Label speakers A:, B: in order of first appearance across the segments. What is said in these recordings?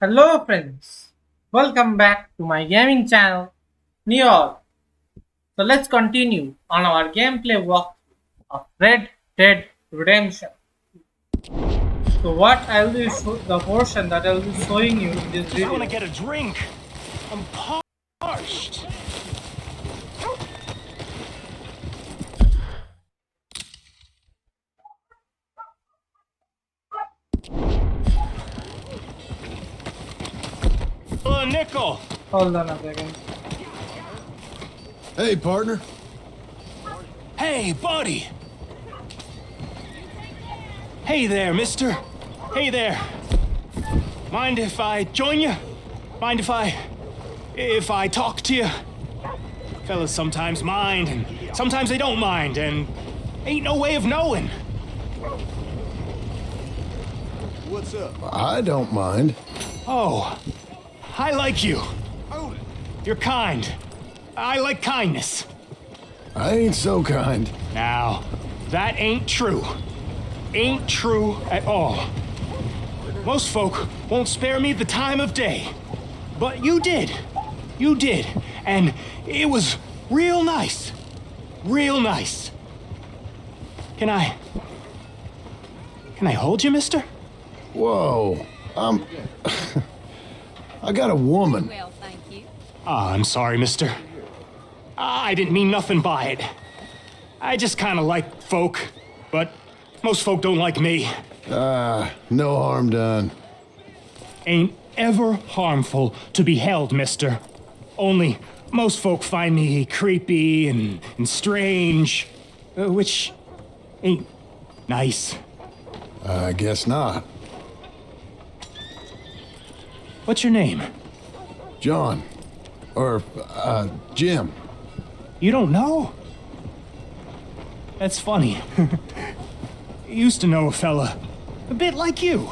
A: Hello friends, welcome back to my gaming channel, Neo. So let's continue on our gameplay walkthrough of Red Dead Redemption. So what I will be the portion that I will be showing you in this
B: I want to
A: video.
B: get a drink. I'm parched. A nickel.
A: Hold on a second.
C: Hey, partner.
B: Hey, buddy. Hey there, mister. Hey there. Mind if I join you? Mind if I talk to you? Fellas sometimes mind, and sometimes they don't mind, and ain't no way of knowing.
C: What's up? I don't mind.
B: Oh, I like you. You're kind. I like kindness.
C: I ain't so kind.
B: Now, that ain't true. Ain't true at all. Most folk won't spare me the time of day. But you did. You did. And it was real nice. Real nice. Can I hold you, mister?
C: Whoa. I got a woman.
D: Well, thank you.
B: Ah, I'm sorry, mister. I didn't mean nothing by it. I just kind of like folk, but most folk don't like me.
C: No harm done.
B: Ain't ever harmful to be held, mister. Only most folk find me creepy and strange, which ain't nice.
C: I guess not.
B: What's your name?
C: John. Or, Jim.
B: You don't know? That's funny. Used to know a fella a bit like you.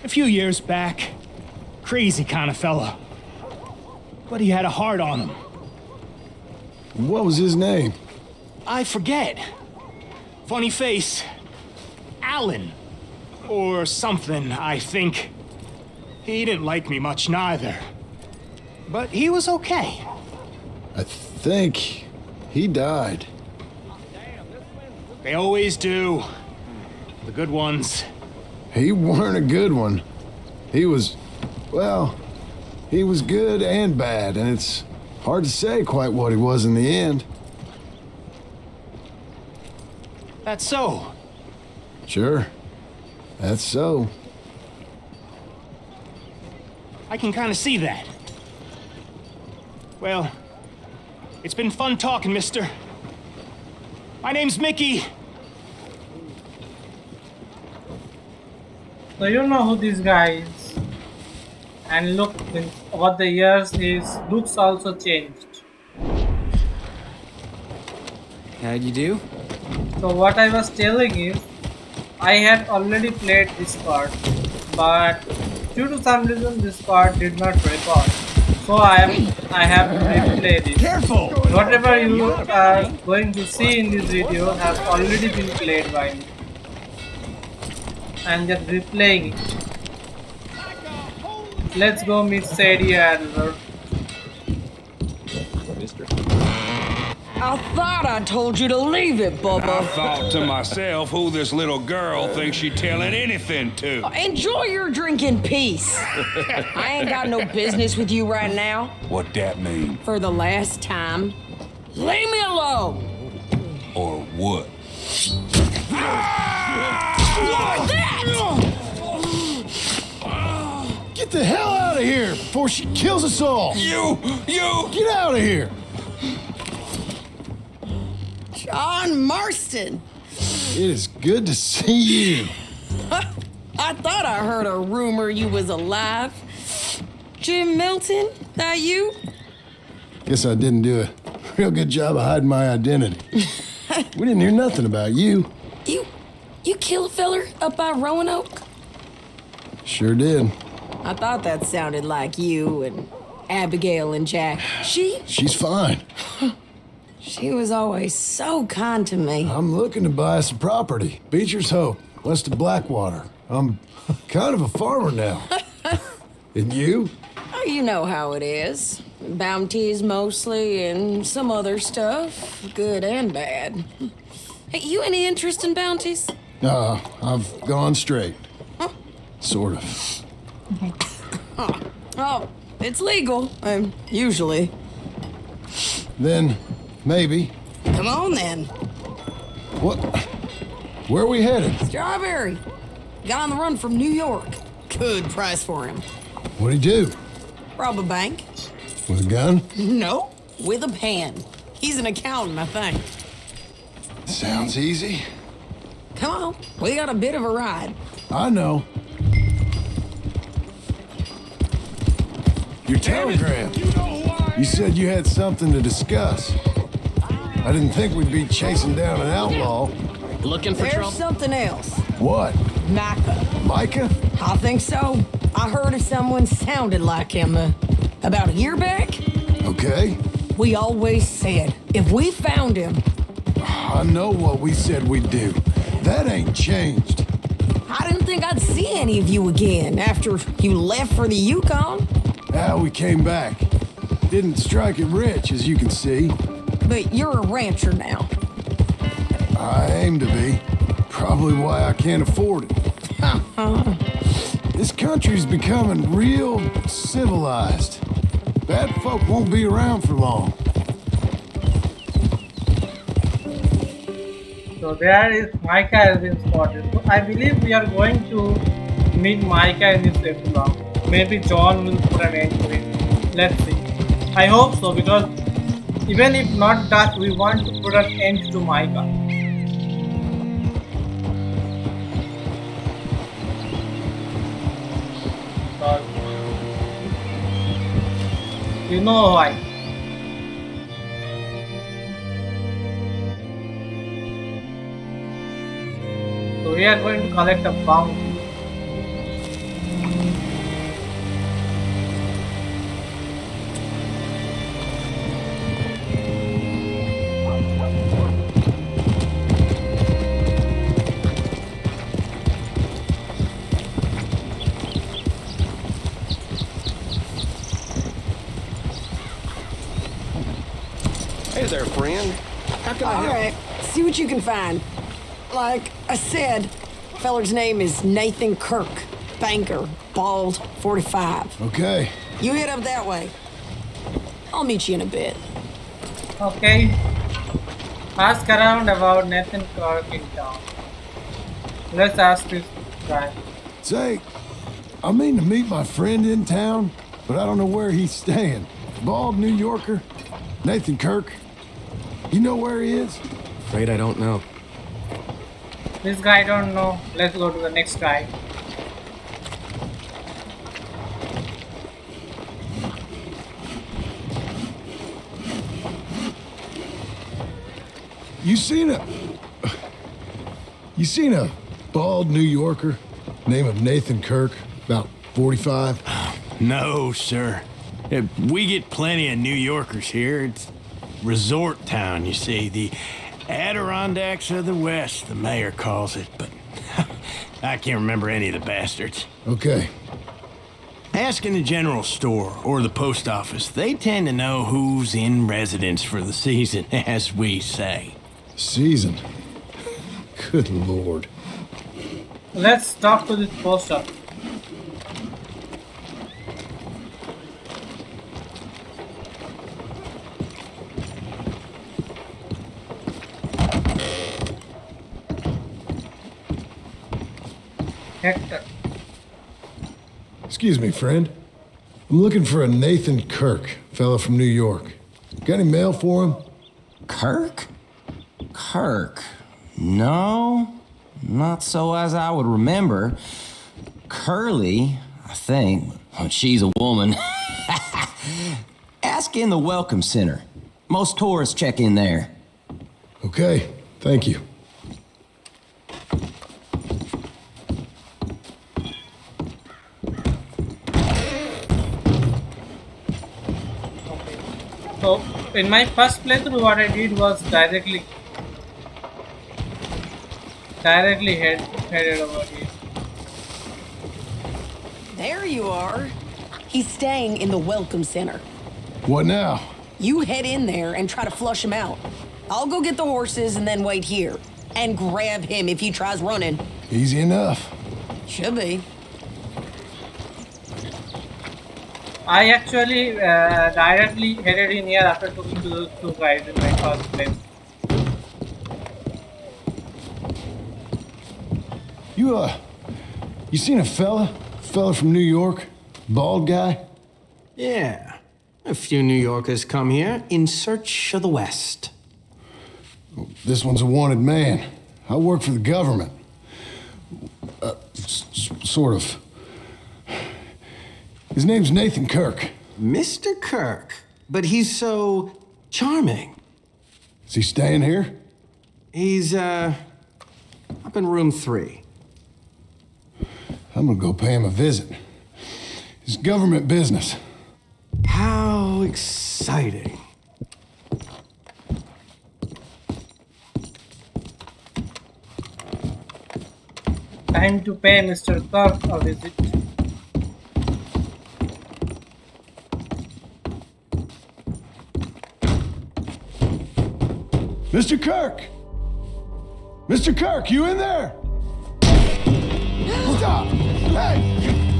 B: A few years back. Crazy kind of fella. But he had a heart on him.
C: What was his name?
B: I forget. Funny face. Alan. Or something, I think. He didn't like me much neither. But he was okay.
C: I think he died.
B: They always do. The good ones.
C: He weren't a good one. He was, well, he was good and bad, and it's hard to say quite what he was in the end.
B: That's so.
C: Sure. That's so.
B: I can kind of see that. Well, it's been fun talking, mister. My name's Mickey.
A: So you know who this guy is. And look, over the years his looks also changed.
E: How'd you do?
A: So what I was telling is, I had already played this part, but due to some reason this part did not record. So I have to replay it.
B: Careful!
A: Whatever you are going to see in this video has already been played by me. I'm just replaying it. Let's go meet Sadie Adler.
D: I thought I told you to leave it,
F: I
D: Bubba.
F: thought to myself who this little girl thinks she telling anything to.
D: Enjoy your drink in peace. I ain't got no business with you right now.
F: What that mean?
D: For the last time, leave me alone.
F: Or what?
C: Get the hell out of here before she kills us all!
F: You!
C: Get out of here!
D: John Marston.
C: It is good to see you.
D: I thought I heard a rumor you was alive. Jim Milton, that you?
C: Guess I didn't do a real good job of hiding my identity. We didn't hear nothing about you.
D: You kill a feller up by Roanoke?
C: Sure did.
D: I thought that sounded like you and Abigail and Jack.
C: She's fine.
D: She was always so kind to me.
C: I'm looking to buy some property. Beecher's Hope, west of Blackwater. I'm kind of a farmer now. And you?
D: Oh, you know how it is. Bounties mostly, and some other stuff, good and bad. Hey, you any interest in bounties?
C: I've gone straight.
D: Huh?
C: Sort of.
D: Oh, it's legal, usually.
C: Then, maybe.
D: Come on, then.
C: What? Where are we headed?
D: Strawberry. Got on the run from New York. Good price for him.
C: What'd he do?
D: Rob a bank?
C: With a gun?
D: No, with a pen. He's an accountant, I think.
C: Sounds easy.
D: Come on, we got a bit of a ride.
C: I know. Your telegram. You said you had something to discuss. I didn't think we'd be chasing down an outlaw.
E: Looking for
D: There's
E: trouble?
D: something else.
C: What?
D: Micah.
C: Micah?
D: I think so. I heard of someone sounded like him about a year back.
C: Okay.
D: We always said, if we found him,
C: I know what we said we'd do. That ain't changed.
D: I didn't think I'd see any of you again after you left for the Yukon.
C: Now we came back. Didn't strike it rich, as you can see.
D: But you're a rancher now.
C: I aim to be. Probably why I can't afford it. This country's becoming real civilized. Bad folk won't be around for long.
A: So there is Micah has been spotted. So I believe we are going to meet Micah in this epilogue. Maybe John will put an end to it. Let's see. I hope so, because even if not that, we want to put an end to Micah. Because you know why. So we are going to collect a bounty.
G: Hey there, friend. How can I
D: All
G: help?
D: right, see what you can find. Like I said, feller's name is Nathan Kirk. Banker, bald, 45.
C: Okay.
D: You head up that way. I'll meet you in a bit.
A: Okay. Ask around about Nathan Clark in town. Let's ask this guy.
C: Say, I mean to meet my friend in town, but I don't know where he's staying. Bald New Yorker? Nathan Kirk? You know where he is?
E: Afraid I don't know.
A: This guy don't know. Let's go to the next guy.
C: You seen a bald New Yorker, name of Nathan Kirk, about 45?
H: No, sir. We get plenty of New Yorkers here. It's resort town, you see. The Adirondacks of the West, the mayor calls it, but I can't remember any of the bastards.
C: Okay.
H: Ask in the general store or the post office. They tend to know who's in residence for the season, as we say.
C: Season. Good Lord.
A: Let's talk to this post office. Hector.
C: Excuse me, friend. I'm looking for a Nathan Kirk, fella from New York. Got any mail for him?
I: Kirk? Kirk? No, not so as I would remember. Curly, I think, but she's a woman. Ask in the Welcome Center. Most tourists check in there.
C: Okay, thank you.
A: So in my first playthrough, what I did was directly headed over here.
D: There you are. He's staying in the Welcome Center.
C: What now?
D: You head in there and try to flush him out. I'll go get the horses and then wait here. And grab him if he tries running.
C: Easy enough.
D: Should be.
A: I actually directly headed in here after talking to those two guys in my first place.
C: You seen a fella? Fella from New York? Bald guy?
E: Yeah. A few New Yorkers come here in search of the West.
C: This one's a wanted man. I work for the government. Sort of. His name's Nathan Kirk.
E: Mr. Kirk? But he's so charming.
C: Is he staying here?
E: He's, up in room 3.
C: I'm gonna go pay him a visit. It's government business.
E: How exciting.
A: Time to pay Mr. Kirk a visit.
C: Mr. Kirk! Mr. Kirk, you in there? Stop! Hey!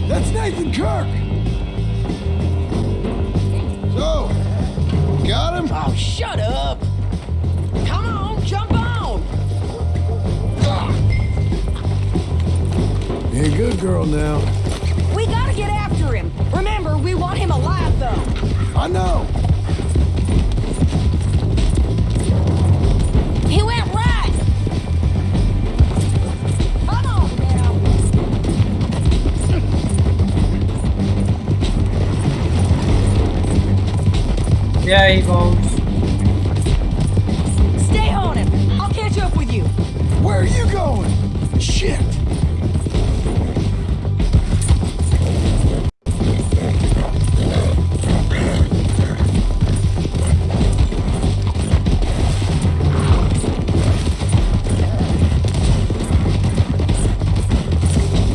C: That's Nathan Kirk! So, got him?
D: Oh, shut up! Come on, jump on!
C: Be a good girl now.
D: We gotta get after him. Remember, we want him alive, though.
C: I know.
D: He went right. Come on, now.
A: There he goes.
D: Stay on him. I'll catch up with you.
C: Where are you going? Shit!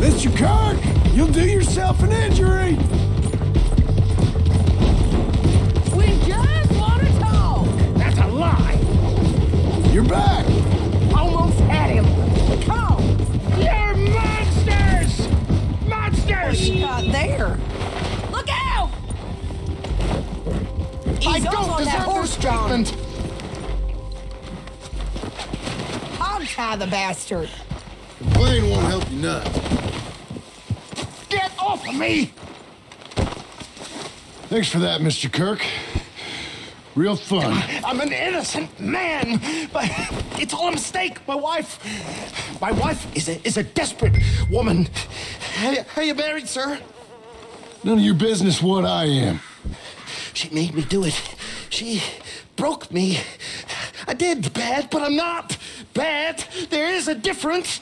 C: Mr. Kirk, you'll do yourself an injury.
D: We just want to talk.
H: That's a lie!
C: You're back.
D: Almost had him. Come on.
H: You're monsters! Monsters!
D: He's not there. Look out! He's on that horse, John. Hog-tie the bastard.
C: The plane won't help you none.
H: Get off of me!
C: Thanks for that, Mr. Kirk. Real fun.
H: I'm an innocent man, but it's all a mistake. My wife is a desperate woman. Are you married, sir?
C: None of your business what I am.
H: She made me do it. She broke me. I did bad, but I'm not bad. There is a difference.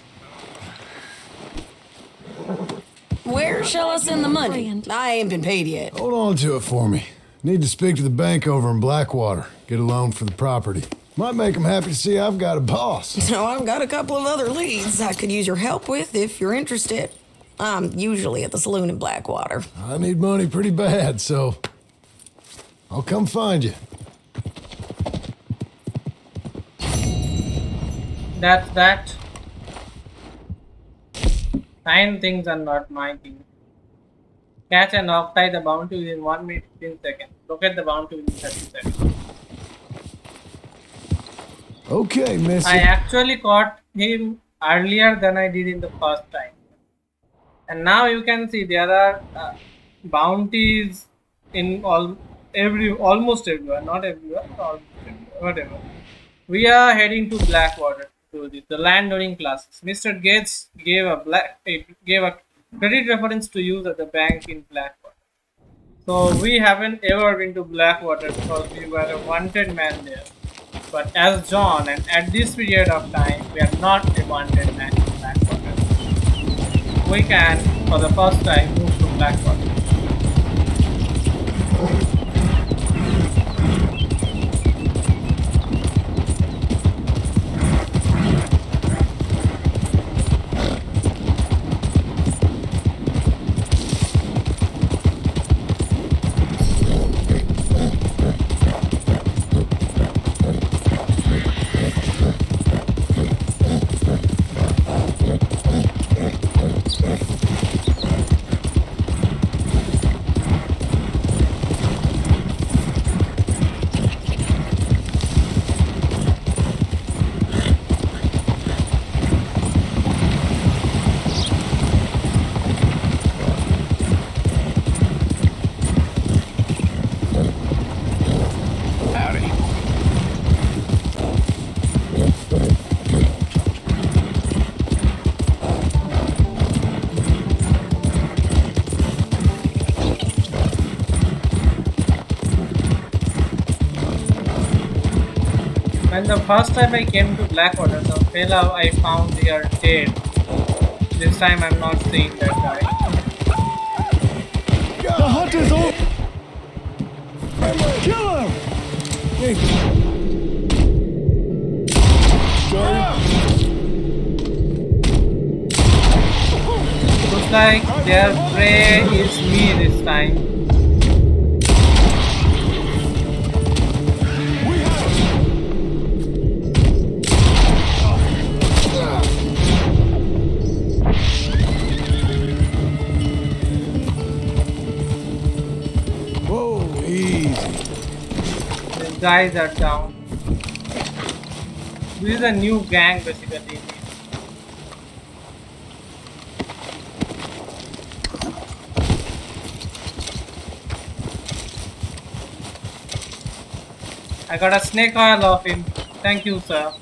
D: Where shall I send the money? I ain't been paid yet.
C: Hold on to it for me. Need to speak to the bank over in Blackwater. Get a loan for the property. Might make them happy to see I've got a boss.
D: So I've got a couple of other leads I could use your help with if you're interested. I'm usually at the saloon in Blackwater.
C: I need money pretty bad, so I'll come find you.
A: That's that. 9 things are not my thing. Catch and off-tie the bounty within 1 minute 15 seconds. Locate the bounty within 30 seconds.
C: Okay, Missy.
A: I actually caught him earlier than I did in the first time. And now you can see there are bounties in almost everywhere, not everywhere, almost everywhere, whatever. We are heading to Blackwater to do this. The landowning classes. Mr. Gates gave a credit reference to use at the bank in Blackwater. So we haven't ever been to Blackwater because we were a wanted man there. But as John and at this period of time, we are not a wanted man in Blackwater. We can, for the first time, move to Blackwater. And the first time I came to Blackwater, the fella I found here dead. This time I'm not seeing that guy.
B: The hunt is over! Kill him!
A: Looks like their prey is me this time.
C: Whoa, easy.
A: These guys are down. This is a new gang basically. I got a snake oil of him. Thank you, sir.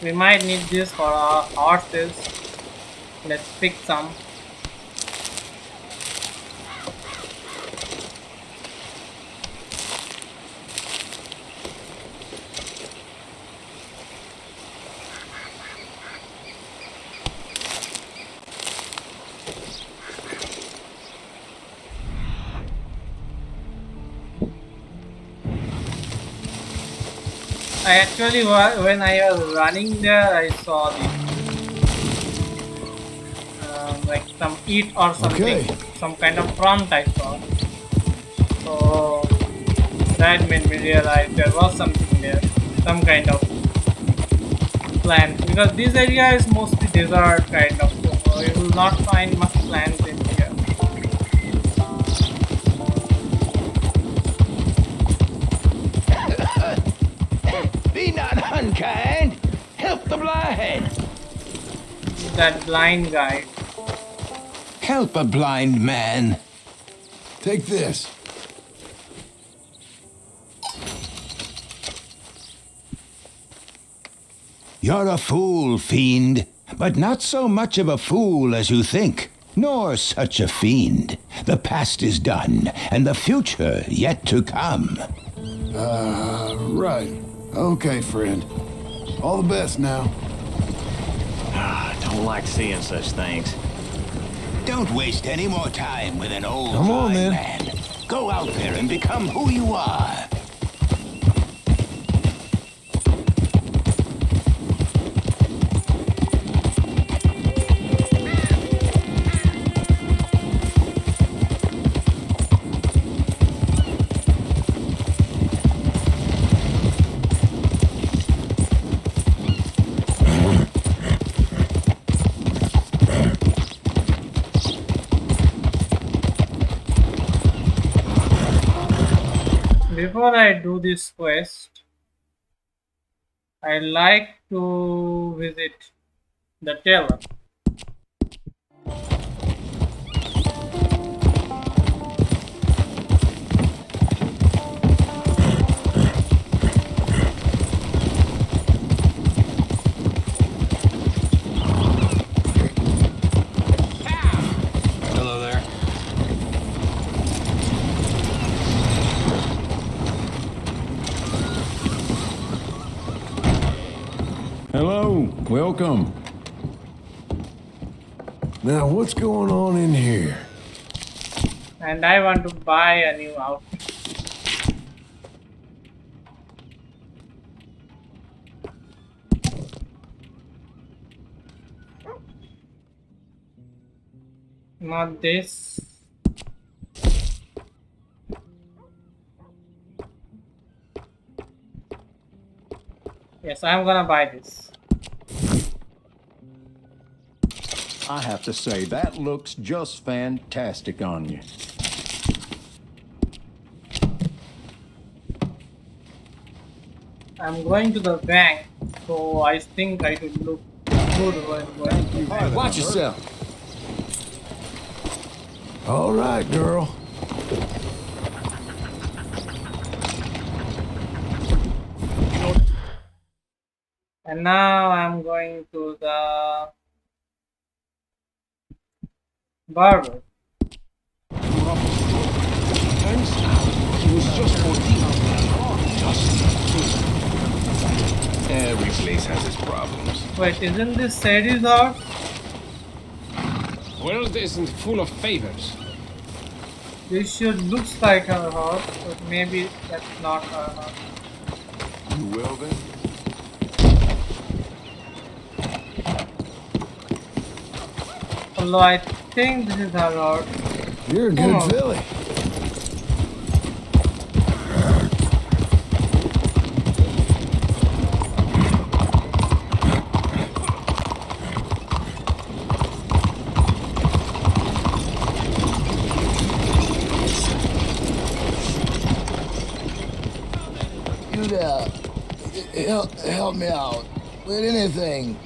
A: We might need this for our horses. Let's pick some. I actually, when I was running there, I saw this, like some eat or something,
C: Okay.
A: some kind of prompt I saw. So that made me realize there was something there, some kind of plant. Because this area is mostly desert kind of, so you will not find much plants in here.
F: Be not unkind. Help the blind.
A: That blind guy.
F: Help a blind man.
C: Take this.
F: You're a fool, fiend, but not so much of a fool as you think, nor such a fiend. The past is done, and the future yet to come.
C: Right. Okay, friend. All the best now.
H: Don't like seeing such things.
F: Don't waste any more time with an old
C: Come on,
F: blind
C: man.
F: man. Go out there and become who you are.
A: Before I do this quest, I like to visit the tailor.
G: Hello there.
C: Hello. Welcome. Now, what's going on in here?
A: And I want to buy a new outfit. Not this. Yes, I'm gonna buy this.
J: I have to say, that looks just fantastic on you.
A: I'm going to the bank, so I think I should look good when going to the bank.
G: Watch yourself.
C: All right, girl.
A: And now I'm going to the barber.
G: Every place has its problems.
A: Wait, isn't this Sadie's house?
K: World isn't full of favors.
A: This should looks like her house, but maybe that's not her house.
C: You will then?
A: Although I think this is her house.
C: You're a good filly.
L: Help me out with anything.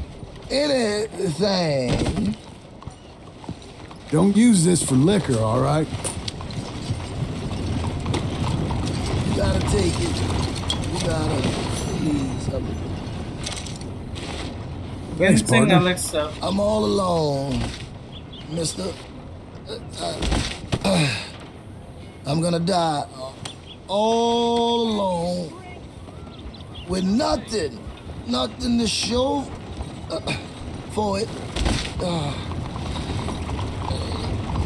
L: Anything.
C: Don't use this for liquor, all right?
L: You gotta take it. You gotta please.
A: Vincent Alexa.
L: I'm all alone, mister. I'm gonna die all alone with nothing to show for it.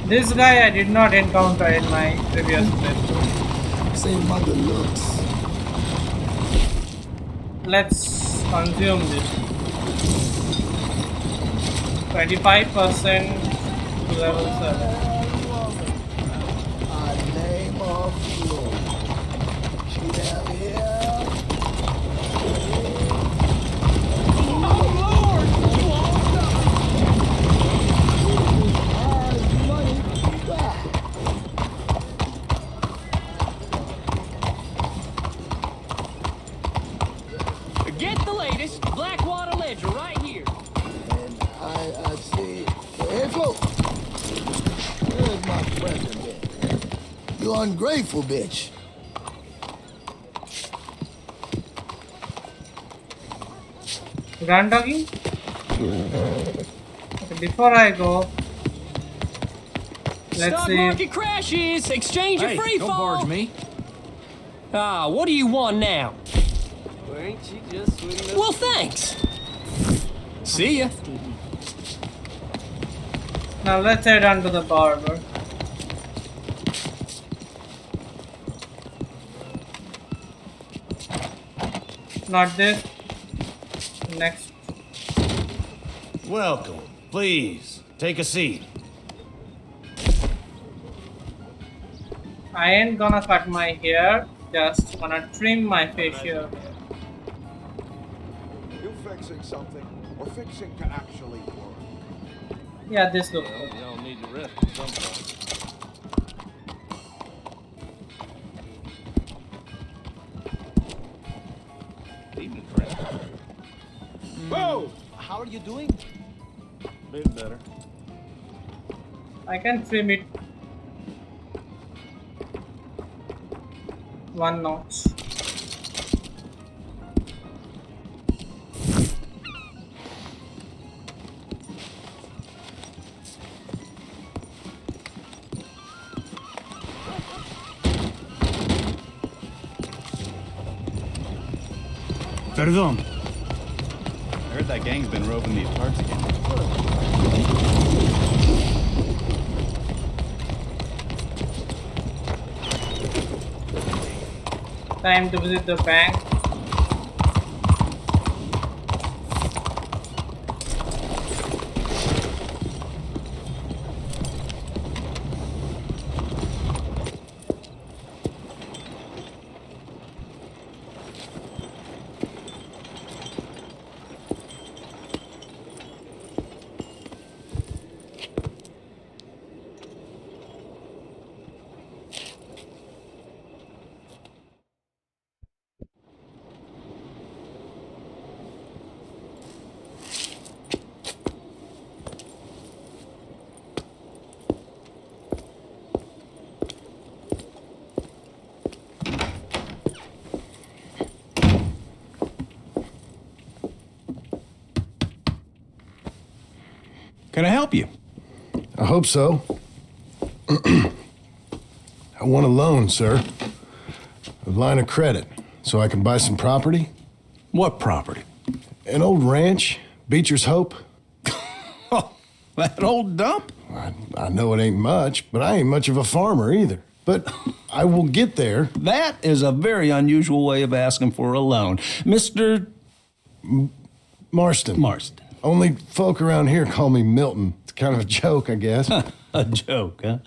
A: This guy I did not encounter in my previous playthrough.
L: Save my good looks.
A: Let's consume this. 25% to level 7.
L: Name of Lord. She down here.
K: Get the latest Blackwater Ledger right here.
L: And I see. Hey, Flo. Where's my president? You ungrateful bitch.
A: Grand doggy? Okay, before I go, let's
K: Stock
A: see.
K: market crashes. Exchange of free
H: don't
K: fall.
H: barge me.
K: Ah, what do you want now?
G: Well, ain't she just sweet enough?
K: Well, thanks. See ya.
A: Now let's head on to the barber. Not this. Next.
H: Welcome. Please, take a seat.
A: I ain't gonna cut my hair, just gonna trim my facial hair.
C: You fixing something, or fixing to actually work?
A: Yeah, this looks good.
G: We all need to rest at some point. Evening, friend.
J: Whoa! How are you doing?
G: Bit better.
A: I can trim it one notch.
H: Perdón.
M: I heard that gang's been roving these parts again.
A: Time to visit the bank.
H: Can I help you?
C: I hope so. I want a loan, sir. A line of credit, so I can buy some property.
H: What property?
C: An old ranch, Beecher's Hope.
H: Oh, that old dump?
C: I know it ain't much, but I ain't much of a farmer either. But I will get there.
H: That is a very unusual way of asking for a loan. Mr.
C: Marston.
H: Marston.
C: Only folk around here call me Milton. It's kind of a joke, I guess.
H: A joke, huh?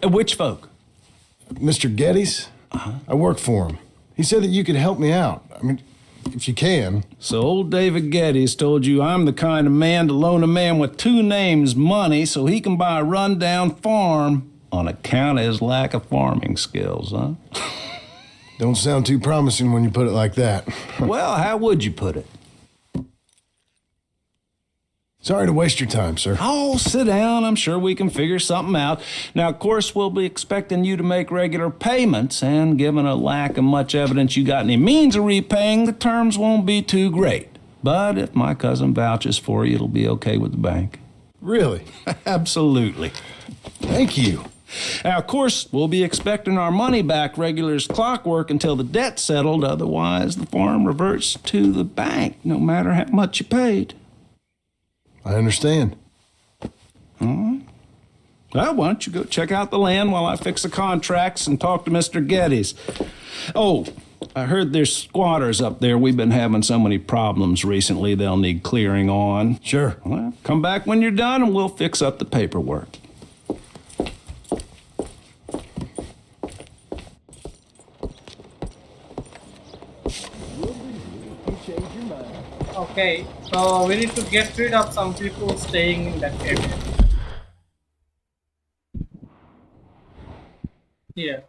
H: Which folk?
C: Mr. Geddes. I work for him. He said that you could help me out. I mean, if you can.
H: So old David Geddes told you I'm the kind of man to loan a man with two names money so he can buy a rundown farm on account of his lack of farming skills, huh?
C: Don't sound too promising when you put it like that.
H: Well, how would you put it?
C: Sorry to waste your time, sir.
H: Oh, sit down. I'm sure we can figure something out. Now, of course, we'll be expecting you to make regular payments, and given a lack of much evidence you got any means of repaying, the terms won't be too great. But if my cousin vouches for you, it'll be okay with the bank.
C: Really?
H: Absolutely.
C: Thank you.
H: Now, of course, we'll be expecting our money back regular as clockwork until the debt's settled. Otherwise, the farm reverts to the bank, no matter how much you paid.
C: I understand.
H: All right. Well, why don't you go check out the land while I fix the contracts and talk to Mr. Geddes. Oh, I heard there's squatters up there. We've been having so many problems recently, they'll need clearing on.
C: Sure.
H: Well, come back when you're done and we'll fix up the paperwork.
A: Okay, so we need to get rid of some people staying in that area. Here.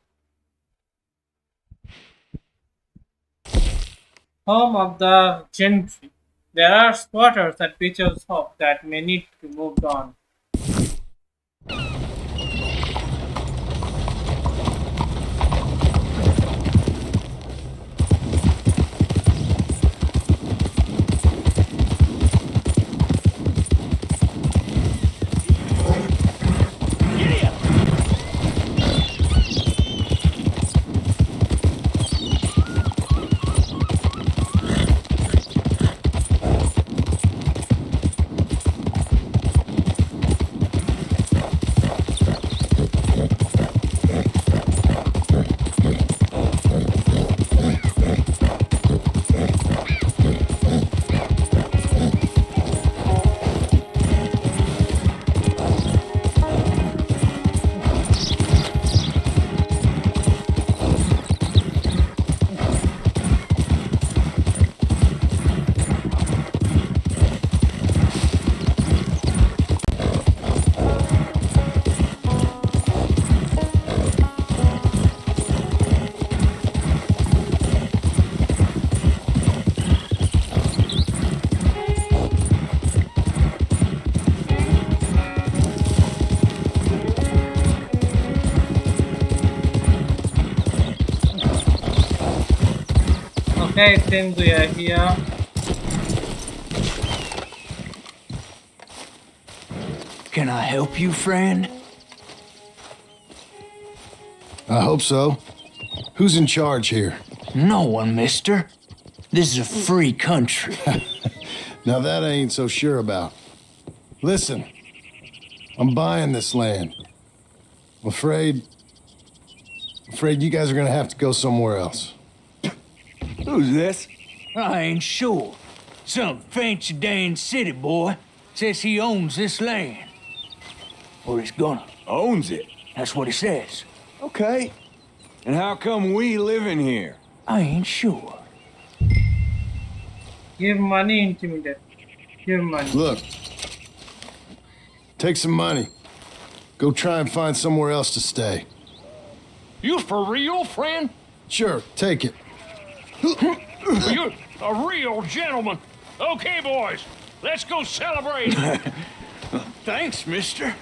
A: Home of the gentry. There are squatters at Beecher's Hope that may need to be moved on. Okay, then we are here.
N: Can I help you, friend?
C: I hope so. Who's in charge here?
N: No one, mister. This is a free country.
C: Now that I ain't so sure about. Listen, I'm buying this land. I'm afraid you guys are gonna have to go somewhere else.
N: Who's this? I ain't sure. Some fancy Dan city boy says he owns this land. Or he's gonna.
O: Owns it?
N: That's what he says.
O: Okay. And how come we living here?
N: I ain't sure.
A: Give money, intimidate. Give money.
C: Look. Take some money. Go try and find somewhere else to stay.
K: You for real, friend?
C: Sure, take it.
K: You're a real gentleman. Okay, boys, let's go celebrate.
N: Thanks, mister.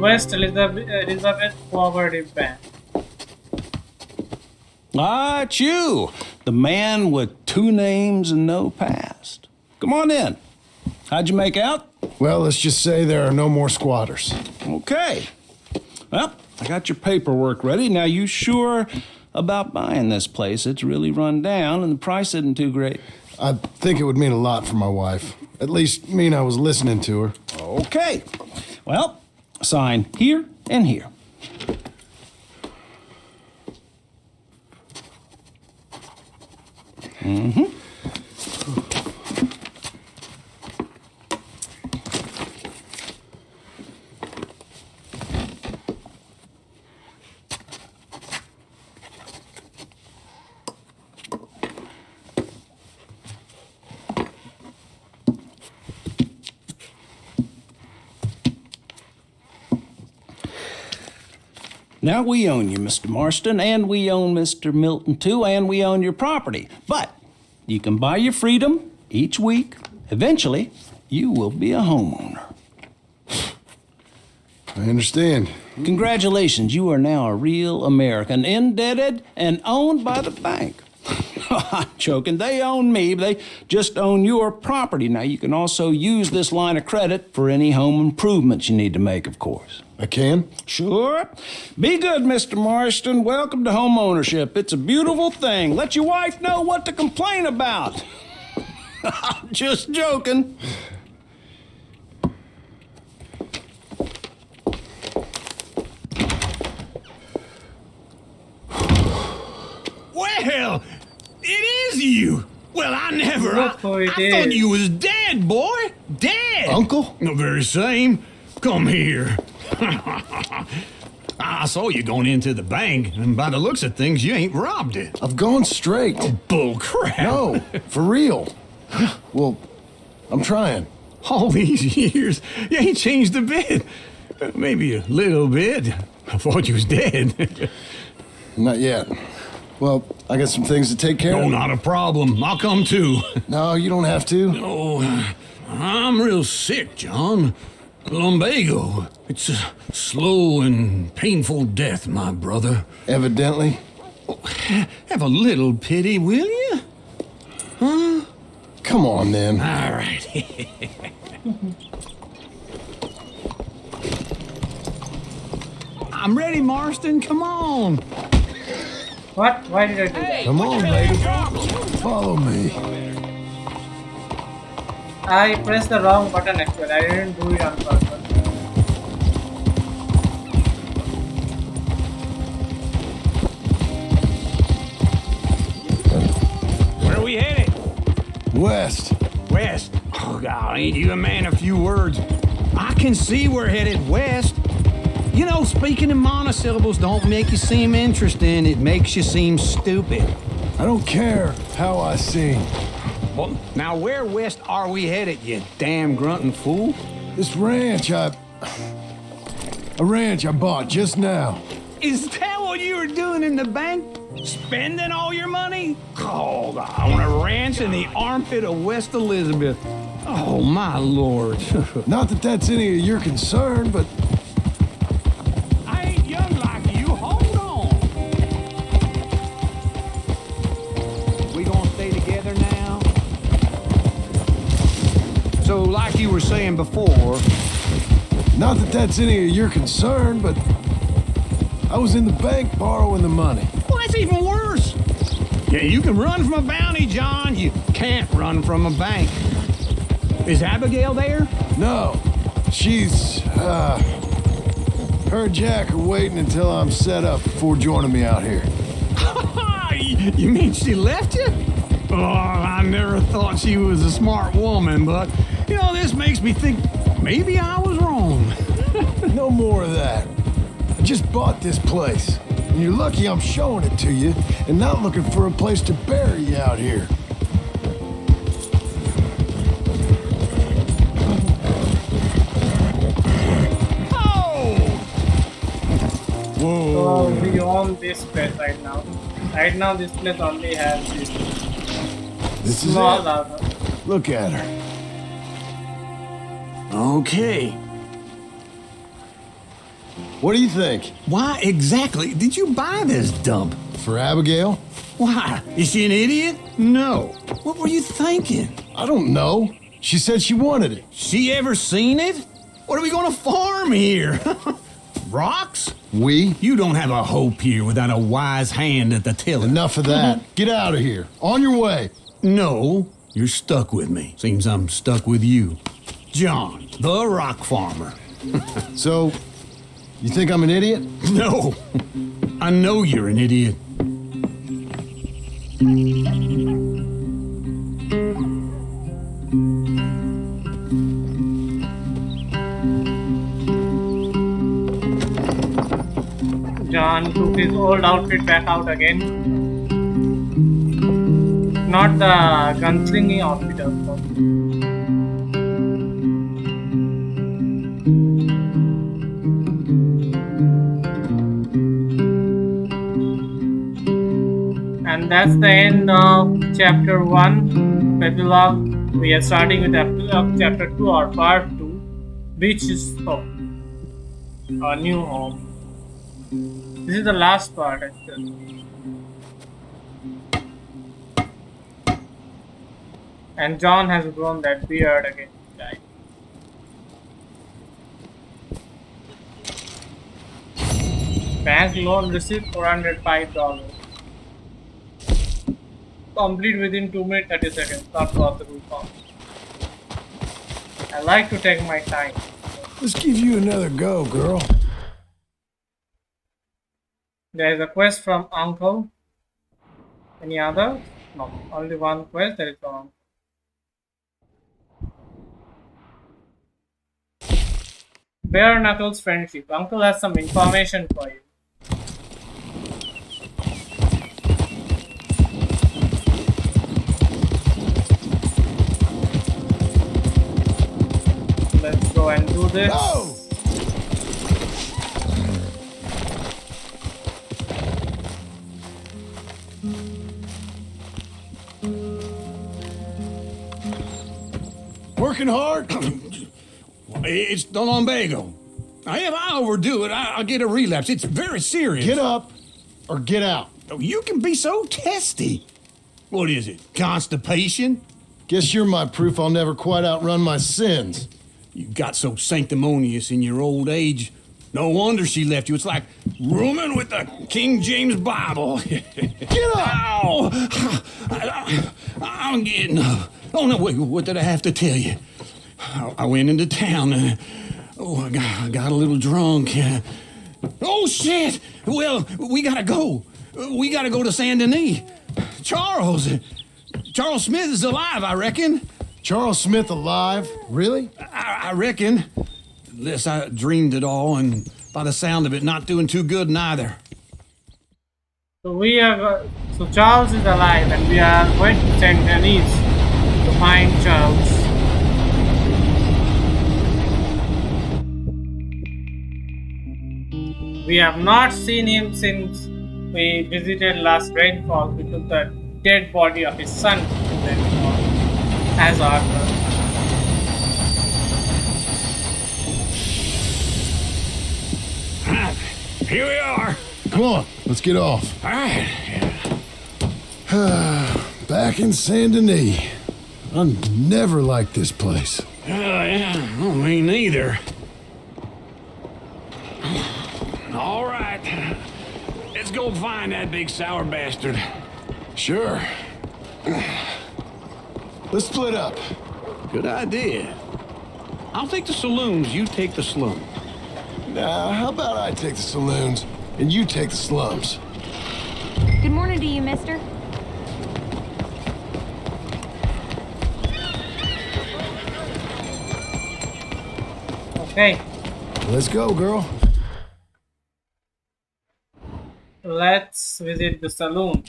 A: West Elizabeth Cooperative Bank.
P: Ah, it's you, the man with 2 names and no past. Come on in. How'd you make out?
C: Well, let's just say there are no more squatters.
P: Okay. Well, I got your paperwork ready. Now, you sure about buying this place? It's really run down, and the price isn't too great.
C: I think it would mean a lot for my wife. At least mean I was listening to her.
P: Okay. Well, sign here and here. Mm-hmm. Now, we own you, Mr. Marston, and we own Mr. Milton, too, and we own your property. But you can buy your freedom each week. Eventually, you will be a homeowner.
C: I understand.
P: Congratulations, you are now a real American, indebted and owned by the bank. I'm joking. They own me, they just own your property. Now, you can also use this line of credit for any home improvements you need to make, of course.
C: I can?
P: Sure. Be good, Mr. Marston. Welcome to home ownership. It's a beautiful thing. Let your wife know what to complain about. Just joking.
H: Well, it is you. Well, I never. I thought you was dead, boy. Dead.
C: Uncle?
H: The very same. Come here. I saw you going into the bank, and by the looks of things, you ain't robbed it.
C: I've gone straight.
H: Oh, bull crap.
C: No, for real. Well, I'm trying.
H: All these years, you ain't changed a bit. Maybe a little bit. I thought you was dead.
C: Not yet. Well, I got some things to take care of.
H: No, not a problem. I'll come too.
C: No, you don't have to.
H: No, I'm real sick, John. Lumbago. It's a slow and painful death, my brother.
C: Evidently.
H: Have a little pity, will you? Huh?
C: Come on, then.
H: All right. I'm ready, Marston. Come on.
A: What? Why did I do that?
C: Come on, lady. Follow me.
A: I pressed the wrong button actually. I didn't do it on purpose.
H: Where are we headed?
C: West.
H: West? Oh, God, ain't you a man of few words? I can see we're headed west. You know, speaking in monosyllables don't make you seem interesting. It makes you seem stupid.
C: I don't care how I sing.
H: Well, now where west are we headed, you damn grunting fool?
C: This ranch I bought just now.
H: Is that what you were doing in the bank? Spending all your money? Oh, on a ranch in the armpit of West Elizabeth. Oh, my lord.
C: Not that that's any of your concern, but...
H: I ain't young like you. Hold on. We gonna stay together now? So, like you were saying before...
C: Not that that's any of your concern, but... I was in the bank borrowing the money.
H: Well, that's even worse. Yeah, you can run from a bounty, John. You can't run from a bank. Is Abigail there?
C: No. She's, her and Jack are waiting until I'm set up before joining me out here.
H: You mean she left you? Oh, I never thought she was a smart woman, but, you know, this makes me think maybe I was wrong.
C: No more of that. I just bought this place. And you're lucky I'm showing it to you and not looking for a place to bury you out here.
A: So we own this place right now. Right now this place only has this.
C: This is
A: small
C: it.
A: house.
C: Look at her.
H: Okay.
C: What do you think?
H: Why exactly did you buy this dump?
C: For Abigail?
H: Why? Is she an idiot? No. What were you thinking?
C: I don't know. She said she wanted it.
H: She ever seen it? What are we gonna farm here? Rocks?
C: We?
H: You don't have a hope here without a wise hand at the tiller.
C: Enough of that. Get out of here. On your way.
H: No, you're stuck with me. Seems I'm stuck with you. John, the rock farmer.
C: So, you think I'm an idiot?
H: No. I know you're an idiot.
A: John took his old outfit back out again. Not the gunslinging outfit, of course. And that's the end of chapter 1 epilogue. We are starting with epilogue chapter 2 or part 2, which is our new home. This is the last part actually. And John has grown that beard again. Bank loan received $405. Complete within 2 minutes 30 seconds. Not possible. I like to take my time.
C: Let's give you another go, girl.
A: There is a quest from Uncle. Any other? No, only one quest. There is from Bare Knuckles Friendship. Uncle has some information for you. Let's go and do this.
C: Go! Working hard?
H: It's the lumbago. If I overdo it, I'll get a relapse. It's very serious.
C: Get up or get out.
H: Oh, you can be so testy. What is it? Constipation?
C: Guess you're my proof I'll never quite outrun my sins.
H: You got so sanctimonious in your old age. No wonder she left you. It's like rooming with the King James Bible.
C: Get up!
H: Ow! I'm getting up. Oh, no, wait, what did I have to tell you? I went into town. I got a little drunk. Oh, shit! Well, we gotta go. We gotta go to Saint Denis. Charles Smith is alive, I reckon.
C: Charles Smith alive? Really?
H: I reckon. Unless I dreamed it all, and by the sound of it, not doing too good neither.
A: So Charles is alive, and we are going to Saint Denis to find Charles. We have not seen him since we visited last rainfall. We took the dead body of his son to rainfall as Arthur.
H: Here we are.
C: Come on, let's get off.
H: All right.
C: Back in Saint Denis. I never liked this place.
H: Yeah, well, me neither. All right. Let's go find that big sour bastard.
C: Sure. Let's split up.
H: Good idea. I'll take the saloons, you take the slum.
C: Nah, how about I take the saloons and you take the slums?
Q: Good morning to you, mister.
A: Okay.
C: Let's go, girl.
A: Let's visit the saloon.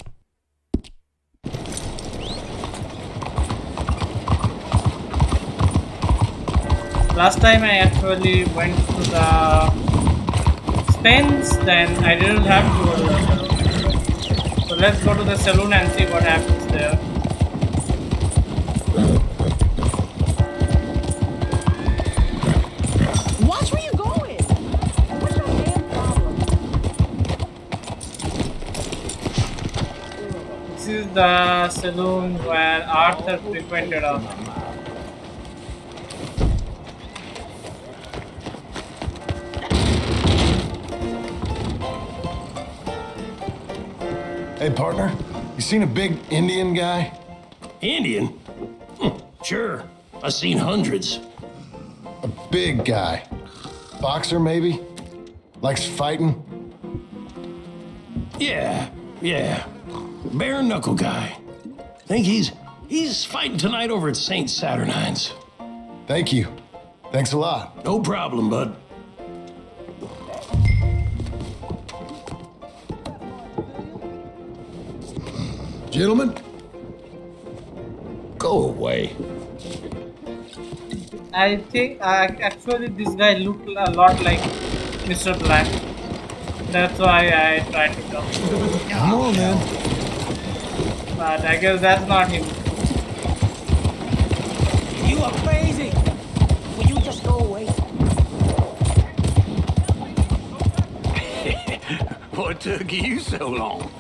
A: Last time I actually went to the stands, then I didn't have to go to the saloon. So let's go to the saloon and see what happens there.
D: Watch where you're going. What's your damn
A: saloon where Arthur frequented often.
C: Hey, partner, you seen a big Indian guy?
R: Indian? Sure. I've seen hundreds.
C: A big guy. Boxer, maybe? Likes fighting?
R: Yeah. Bare knuckle guy. Think he's fighting tonight over at St. Saturnine's.
C: Thank you. Thanks a lot.
R: No problem, bud.
C: Gentlemen?
R: Go away.
A: I think actually this guy looked a lot like Mr. Black. That's why I tried to talk.
C: Come on, man.
A: But I guess that's not him.
K: You are crazy. Will you just go away?
H: What took you so long?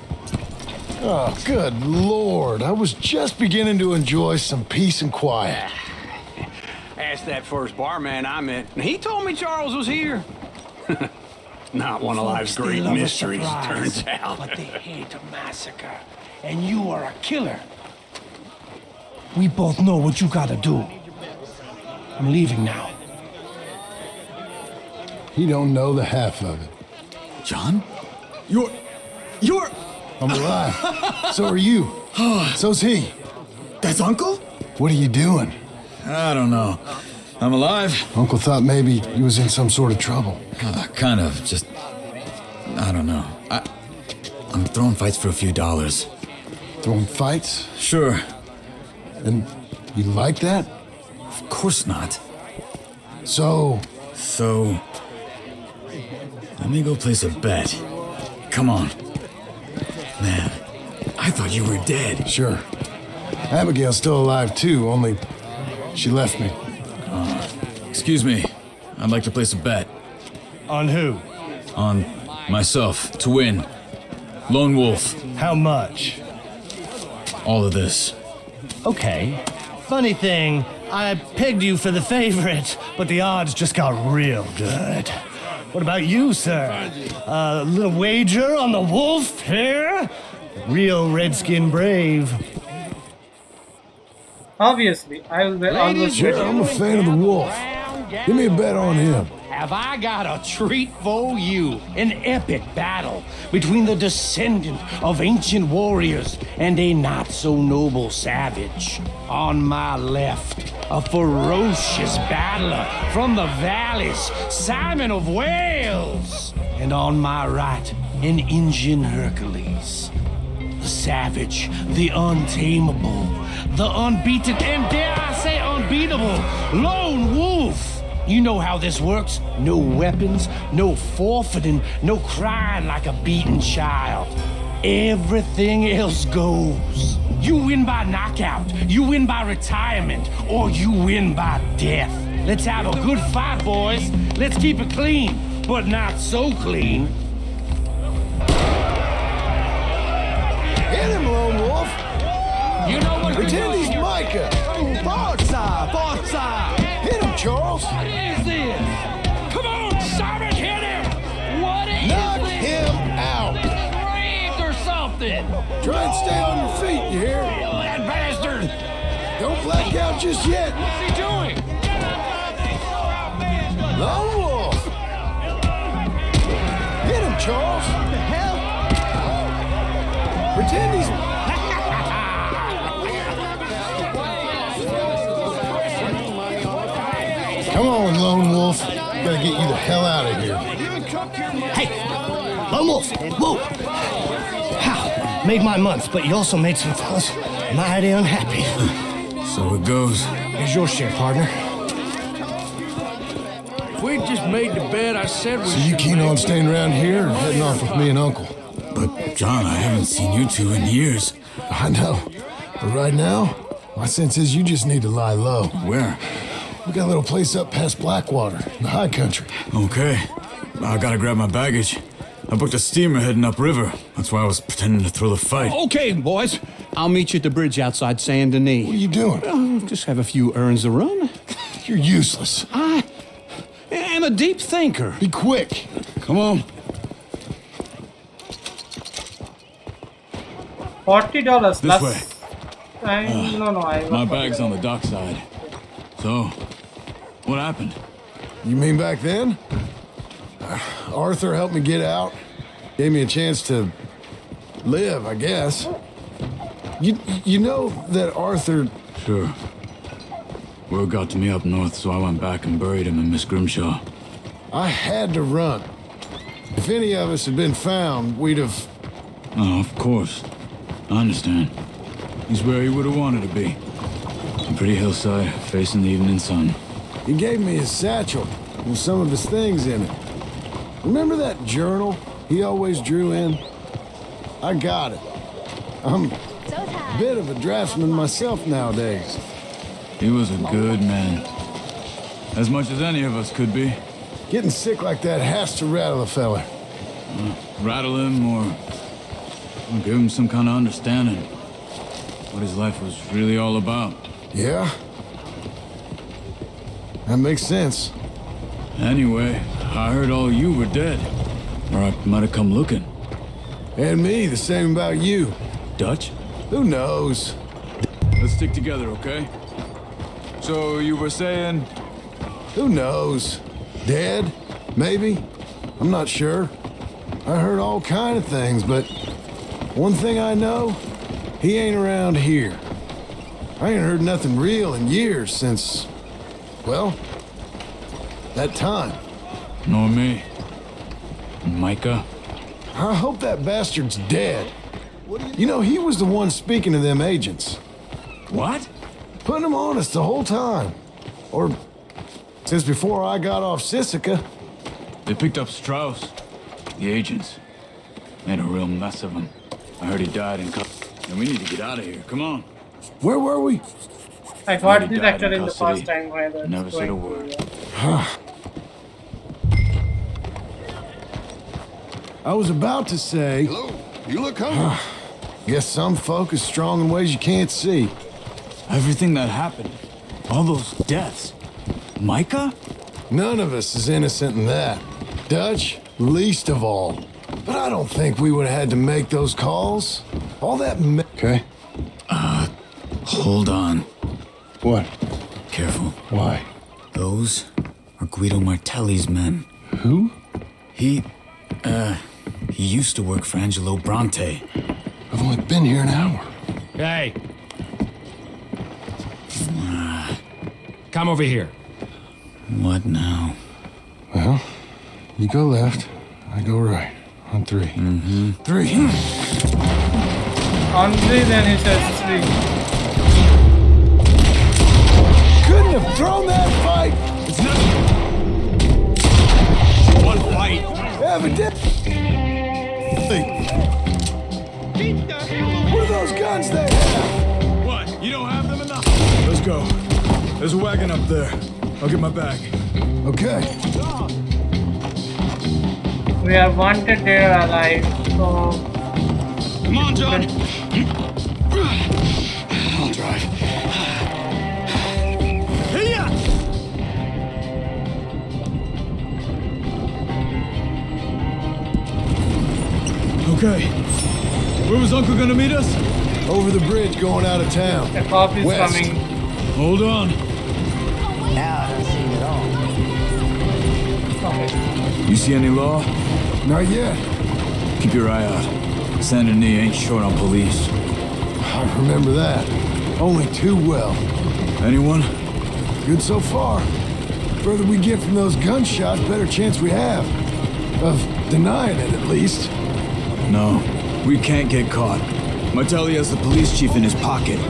C: Oh, good Lord. I was just beginning to enjoy some peace and quiet.
H: Asked that first barman I met, and he told me Charles was here. Not one of life's great mysteries, turns out.
N: But they hate a massacre, and you are a killer. We both know what you gotta do. I'm leaving now.
C: He don't know the half of it.
S: John? You're...
C: I'm alive. So are you. So's he.
S: That's Uncle?
C: What are you doing?
S: I don't know. I'm alive.
C: Uncle thought maybe he was in some sort of trouble.
S: Kind of. Just... I don't know. I'm throwing fights for a few dollars.
C: Throwing fights?
S: Sure.
C: And you like that?
S: Of course not.
C: So...
S: Let me go place a bet. Come on. Man, I thought you were dead.
C: Sure. Abigail's still alive too, only she left me.
S: Excuse me. I'd like to place a bet.
N: On who?
S: On myself, to win. Lone Wolf.
N: How much?
S: All of this.
N: Okay. Funny thing, I pegged you for the favorite, but the odds just got real good. What about you, sir? A little wager on the wolf here? Real redskin brave.
A: Obviously, I will be almost
C: Yeah, I'm a fan of the wolf. Give me a bet on him.
N: Have I got a treat for you? An epic battle between the descendant of ancient warriors and a not-so-noble savage. On my left, a ferocious battler from the valleys, Simon of Wales. And on my right, an Indian Hercules. The savage, the untamable, the unbeaten, and dare I say unbeatable, Lone Wolf. You know how this works. No weapons, no forfeiting, no crying like a beaten child. Everything else goes. You win by knockout, you win by retirement, or you win by death. Let's have a good fight, boys. Let's keep it clean, but not so clean.
C: Hit him, Lone Wolf.
K: You know what
C: Pretend he's Micah.
K: Forza!
C: Hit him, Charles.
K: What is this? Come on, Simon, hit him! What is
C: Knock
K: this?
C: him out.
K: Rigged or something?
C: Try and stay on your feet, you hear?
K: That bastard!
C: Don't black out just yet.
K: What's he doing?
C: Lone Wolf. Hit him, Charles. What the hell? Pretend he's... Come on, Lone Wolf. Gotta get you the hell out of here.
N: Hey, Lone Wolf, whoa! How? Made my month, but you also made some fellas mighty unhappy.
S: So it goes.
N: Here's your share, partner.
H: If we'd just made the bet I said we
C: So you keen on staying around here or heading off with me and Uncle?
S: But, John, I haven't seen you two in years.
C: I know. But right now, my sense is you just need to lie low.
S: Where?
C: We got a little place up past Blackwater, in the high country.
S: Okay. I gotta grab my baggage. I booked a steamer heading upriver. That's why I was pretending to throw the fight.
N: Okay, boys.
E: I'll meet you at the bridge outside Saint Denis.
C: What are you doing?
E: Just have a few errands to run.
C: You're useless.
E: I am a deep thinker.
C: Be quick.
E: Come on.
A: $40
O: This
A: plus.
O: way.
A: I
O: My bag's on the dockside. So, what happened?
C: You mean back then? Arthur helped me get out. Gave me a chance to live, I guess. You know that Arthur...
O: Sure. Word got to me up north, so I went back and buried him in Miss Grimshaw.
C: I had to run. If any of us had been found, we'd have...
O: Oh, of course. I understand. He's where he would have wanted to be. A pretty hillside, facing the evening sun.
C: He gave me his satchel with some of his things in it. Remember that journal he always drew in? I got it. I'm a bit of a draftsman myself nowadays.
O: He was a good man. As much as any of us could be.
C: Getting sick like that has to rattle a fella.
O: Rattle him or give him some kind of understanding. What his life was really all about.
C: Yeah? That makes sense.
O: Anyway, I heard all you were dead. Or I might have come looking.
C: And me, the same about you.
O: Dutch?
C: Who knows?
O: Let's stick together, okay? So you were saying?
C: Who knows? Dead? Maybe? I'm not sure. I heard all kind of things, but one thing I know, he ain't around here. I ain't heard nothing real in years since, well, that time.
O: Nor me. And Micah?
C: I hope that bastard's dead. You know, he was the one speaking to them agents.
O: What?
C: Putting them on us the whole time. Or since before I got off Sisika.
O: They picked up Strauss. The agents. Made a real mess of him. I heard he died in and we need to get out of here. Come on.
C: Where were we?
A: I got this actor in the first time.
O: Never said a word.
C: I was about to say...
J: Hello? You look hungry.
C: Guess some folk is strong in ways you can't see.
O: Everything that happened. All those deaths. Micah?
C: None of us is innocent in that. Dutch, least of all. But I don't think we would have had to make those calls. All that
O: Okay. Hold on.
C: What?
O: Careful.
C: Why?
S: Those are Guido Martelli's men.
C: Who?
S: He used to work for Angelo Bronte.
C: I've only been here an hour.
N: Hey! Come over here.
S: What now?
C: Well, you go left, I go right. On three.
S: Mm-hmm.
C: 3.
A: On 3, then he says 3.
C: Couldn't have thrown that fight!
O: It's not one fight.
C: Evidently. What are those guns they have?
O: What? You don't have them in the... Let's go. There's a wagon up there. I'll get my bag.
C: Okay.
A: We are wanted there alive, so...
O: Come on, John. I'll drive. Hiya! Okay. Where was Uncle gonna meet us?
C: Over the bridge going out of town.
A: The cop is
C: West.
A: coming.
O: Hold on.
L: Now I don't see it at all.
A: Okay.
O: You see any law?
C: Not yet.
O: Keep your eye out. Saint Denis ain't short on police.
C: I remember that. Only too well.
O: Anyone?
C: Good so far. Further we get from those gunshots, better chance we have. Of denying it, at least.
O: No, we can't get caught. Martelli has the police chief in his pocket.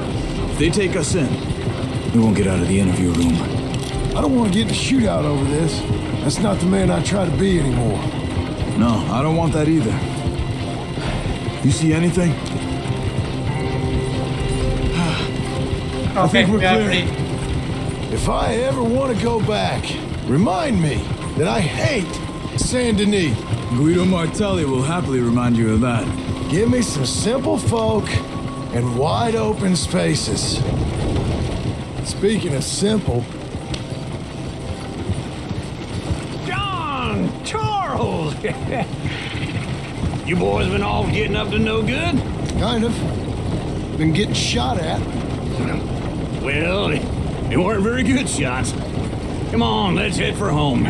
O: If they take us in, we won't get out of the interview room.
C: I don't want to get in a shootout over this. That's not the man I try to be anymore.
O: No, I don't want that either. You see anything?
A: I
O: think we're clear.
C: If I ever want to go back, remind me that I hate Saint Denis.
O: Guido Martelli will happily remind you of that.
C: Give me some simple folk, and wide open spaces. Speaking of simple,
H: John! Charles! You boys been all getting up to no good?
C: kind of. Been getting shot at.
H: Well, they weren't very good shots. Come on, let's head for home.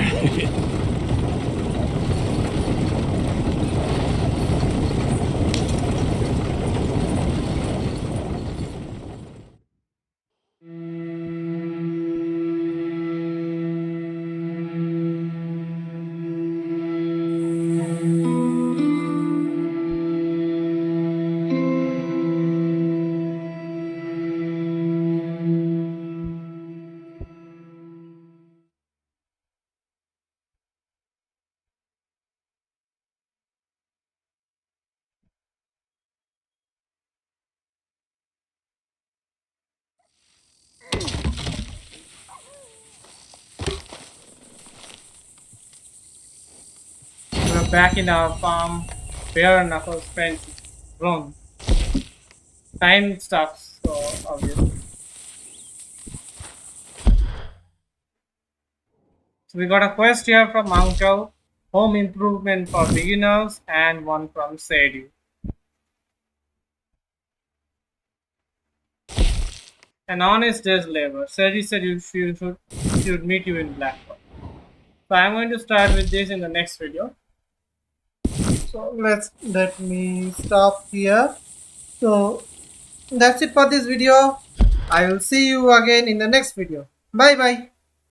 A: We're back in our farm. Bare knuckles fence room. Time stuff, so obviously. So we got a quest here from Uncle, home improvement for beginners, and one from Sadie. An honest day's labor. Sadie said she should meet you in Blackpool. So I'm going to start with this in the next video. So let me stop here. So that's it for this video. I will see you again in the next video. Bye bye.